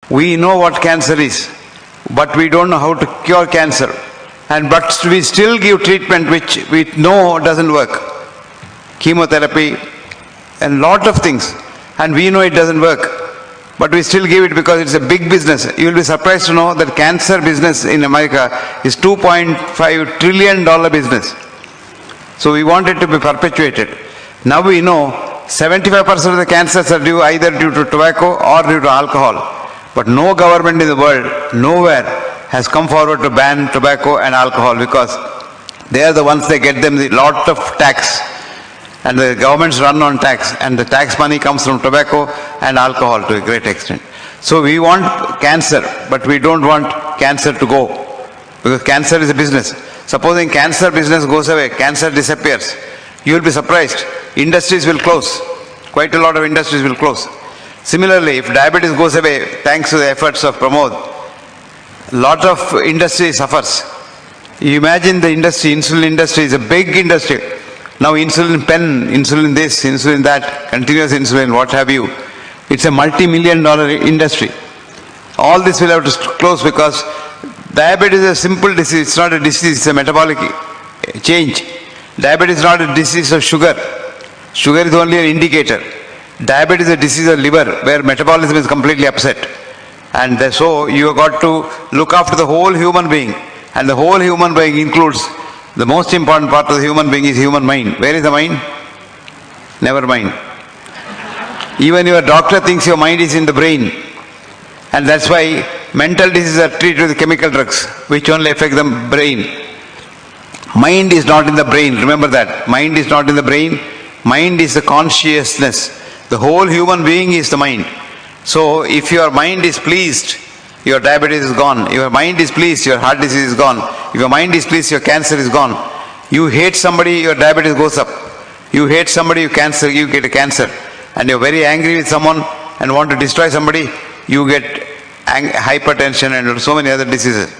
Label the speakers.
Speaker 1: We know what cancer is, but we don't know how to cure cancer. But we still give treatment which we know doesn't work. Chemotherapy and lot of things. And we know it doesn't work. But we still give it because it's a big business. You will be surprised to know that cancer business in America is $2.5 trillion business. So we want it to be perpetuated. Now we know 75% of the cancers are due either due to tobacco or due to alcohol. But no government in the world, nowhere, has come forward to ban tobacco and alcohol because they are the ones that get them a lot of tax. And the governments run on tax, and the tax money comes from tobacco and alcohol to a great extent. So we want cancer, but we don't want cancer to go, because cancer is a business. Supposing cancer business goes away, cancer disappears, you will be surprised. Industries will close. Quite a lot of industries will close. Similarly, if diabetes goes away, thanks to the efforts of Pramod, a lot of industry suffers. You imagine the industry, insulin industry is a big industry. Now insulin pen, insulin this, insulin that, continuous insulin, what have you. It's a multi-million-dollar industry. All this will have to close because diabetes is a simple disease. It's not a disease, it's a metabolic change. Diabetes is not a disease of sugar. Sugar is only an indicator. Diabetes is a disease of liver where metabolism is completely upset. And so you have got to look after the whole human being. And the whole human being includes the most important part of the human being is human mind. Where is the mind? Never mind. Even your doctor thinks your mind is in the brain. And that's why mental diseases are treated with chemical drugs, which only affect the brain. Mind is not in the brain. Remember that. Mind is not in the brain. Mind is the consciousness. The whole human being is the mind. So if your mind is pleased, your diabetes is gone. If your mind is pleased, your heart disease is gone. If your mind is pleased, your cancer is gone. You hate somebody, your diabetes goes up. You hate somebody, you get a cancer. And you're very angry with someone and want to destroy somebody, you get hypertension and so many other diseases.